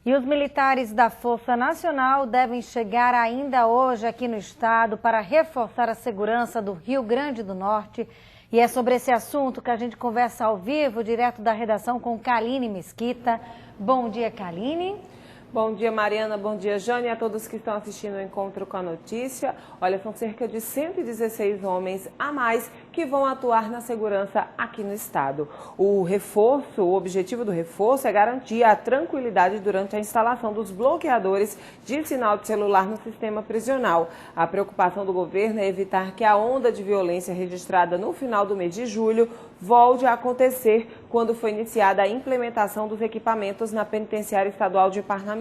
E os militares da Força Nacional devem chegar ainda hoje aqui no estado para reforçar a segurança do Rio Grande do Norte. E é sobre esse assunto que a gente conversa ao vivo, direto da redação com Kaline Mesquita. Bom dia, Kaline. Bom dia, Mariana. Bom dia, Jane, e a todos que estão assistindo o Encontro com a Notícia. Olha, são cerca de 116 homens a mais que vão atuar na segurança aqui no estado. O objetivo do reforço é garantir a tranquilidade durante a instalação dos bloqueadores de sinal de celular no sistema prisional. A preocupação do governo é evitar que a onda de violência registrada no final do mês de julho volte a acontecer quando foi iniciada a implementação dos equipamentos na Penitenciária Estadual de Parnamirim.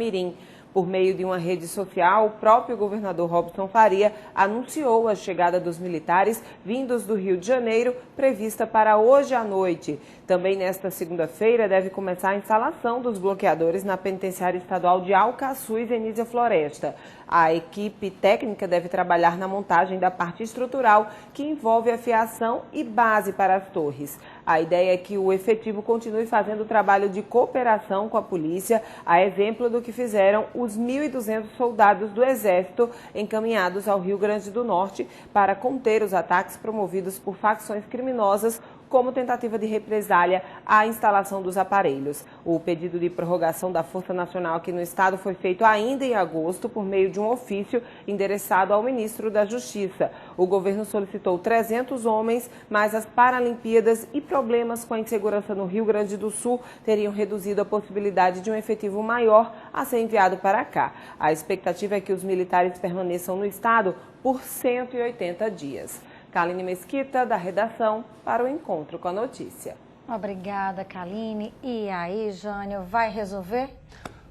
Por meio de uma rede social, o próprio governador Robson Faria anunciou a chegada dos militares vindos do Rio de Janeiro, prevista para hoje à noite. Também nesta segunda-feira deve começar a instalação dos bloqueadores na Penitenciária Estadual de Alcaçuz, em Nísia Floresta. A equipe técnica deve trabalhar na montagem da parte estrutural, que envolve a fiação e base para as torres. A ideia é que o efetivo continue fazendo o trabalho de cooperação com a polícia, a exemplo do que fizeram os 1.200 soldados do Exército encaminhados ao Rio Grande do Norte para conter os ataques promovidos por facções criminosas como tentativa de represália à instalação dos aparelhos. O pedido de prorrogação da Força Nacional aqui no estado foi feito ainda em agosto por meio de um ofício endereçado ao ministro da Justiça. O governo solicitou 300 homens, mas as Paralimpíadas e problemas com a insegurança no Rio Grande do Sul teriam reduzido a possibilidade de um efetivo maior a ser enviado para cá. A expectativa é que os militares permaneçam no estado por 180 dias. Kaline Mesquita, da redação, para o Encontro com a Notícia. Obrigada, Kaline. E aí, Jânio, vai resolver?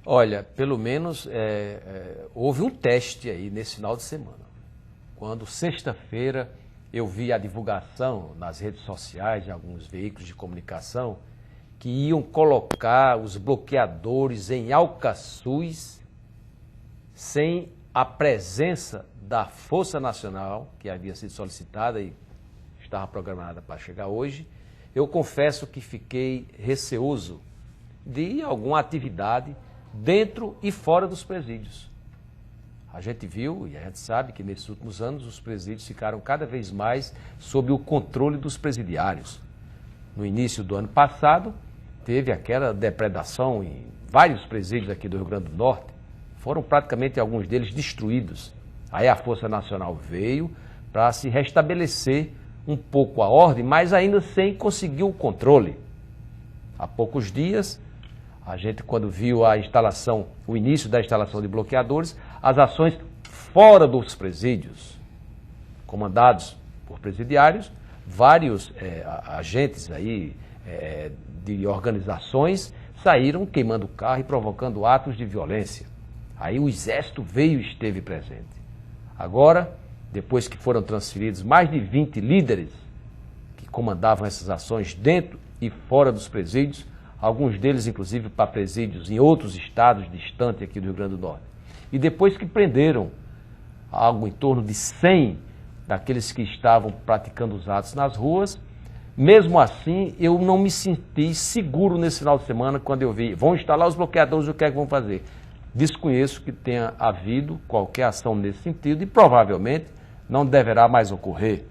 Olha, pelo menos houve um teste aí nesse final de semana. Quando sexta-feira eu vi a divulgação nas redes sociais de alguns veículos de comunicação que iam colocar os bloqueadores em Alcaçuz sem a presença da Força Nacional, que havia sido solicitada e estava programada para chegar hoje. Eu confesso que fiquei receoso de alguma atividade dentro e fora dos presídios. A gente viu e a gente sabe que nesses últimos anos os presídios ficaram cada vez mais sob o controle dos presidiários. No início do ano passado, teve aquela depredação em vários presídios aqui do Rio Grande do Norte. Foram praticamente alguns deles destruídos. Aí a Força Nacional veio para se restabelecer um pouco a ordem, mas ainda sem conseguir o controle. Há poucos dias, a gente quando viu o início da instalação de bloqueadores, as ações fora dos presídios, comandados por presidiários, vários agentes aí, de organizações saíram queimando o carro e provocando atos de violência. Aí o Exército veio e esteve presente. Agora, depois que foram transferidos mais de 20 líderes que comandavam essas ações dentro e fora dos presídios, alguns deles inclusive para presídios em outros estados distantes aqui do Rio Grande do Norte. E depois que prenderam algo em torno de 100 daqueles que estavam praticando os atos nas ruas, mesmo assim eu não me senti seguro nesse final de semana quando eu vi, vão instalar os bloqueadores, o que é que vão fazer? Desconheço que tenha havido qualquer ação nesse sentido e provavelmente não deverá mais ocorrer,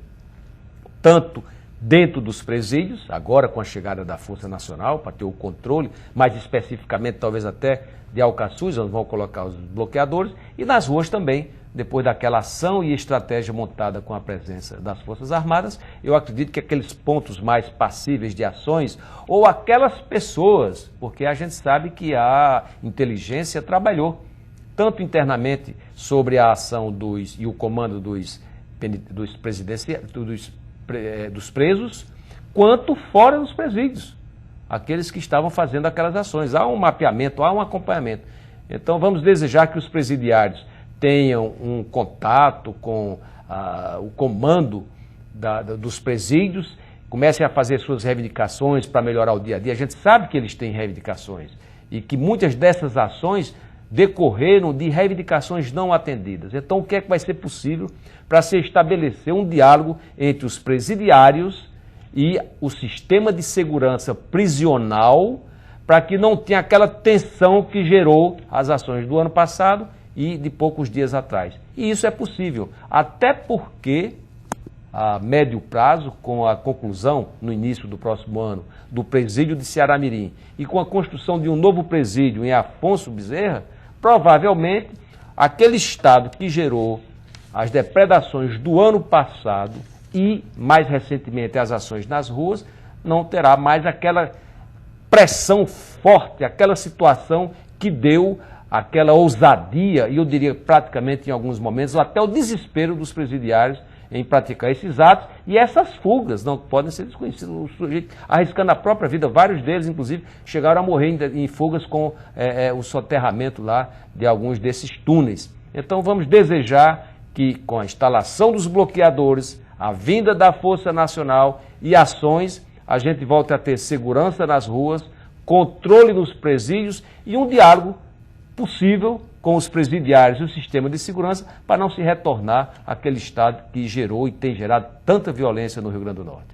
tanto dentro dos presídios, agora com a chegada da Força Nacional, para ter o controle, mais especificamente talvez até de Alcaçuz, onde vão colocar os bloqueadores, e nas ruas também, depois daquela ação e estratégia montada com a presença das Forças Armadas, eu acredito que aqueles pontos mais passíveis de ações, ou aquelas pessoas, porque a gente sabe que a inteligência trabalhou, tanto internamente sobre a ação e o comando dos presos, quanto fora dos presídios, aqueles que estavam fazendo aquelas ações. Há um mapeamento, há um acompanhamento. Então vamos desejar que os presidiários tenham um contato com o comando dos presídios, comecem a fazer suas reivindicações para melhorar o dia a dia. A gente sabe que eles têm reivindicações e que muitas dessas ações decorreram de reivindicações não atendidas. Então, o que é que vai ser possível para se estabelecer um diálogo entre os presidiários e o sistema de segurança prisional para que não tenha aquela tensão que gerou as ações do ano passado e de poucos dias atrás. E isso é possível, até porque a médio prazo, com a conclusão no início do próximo ano do presídio de Ceará-Mirim e com a construção de um novo presídio em Afonso Bezerra, provavelmente aquele estado que gerou as depredações do ano passado e, mais recentemente, as ações nas ruas, não terá mais aquela pressão forte, aquela situação que deu aquela ousadia, e eu diria praticamente em alguns momentos, até o desespero dos presidiários em praticar esses atos, e essas fugas não podem ser desconhecidas. O sujeito arriscando a própria vida, vários deles, inclusive, chegaram a morrer em fugas com o soterramento lá de alguns desses túneis. Então vamos desejar que, com a instalação dos bloqueadores, a vinda da Força Nacional e ações, a gente volte a ter segurança nas ruas, controle nos presídios e um diálogo possível com os presidiários e o sistema de segurança para não se retornar àquele estado que gerou e tem gerado tanta violência no Rio Grande do Norte.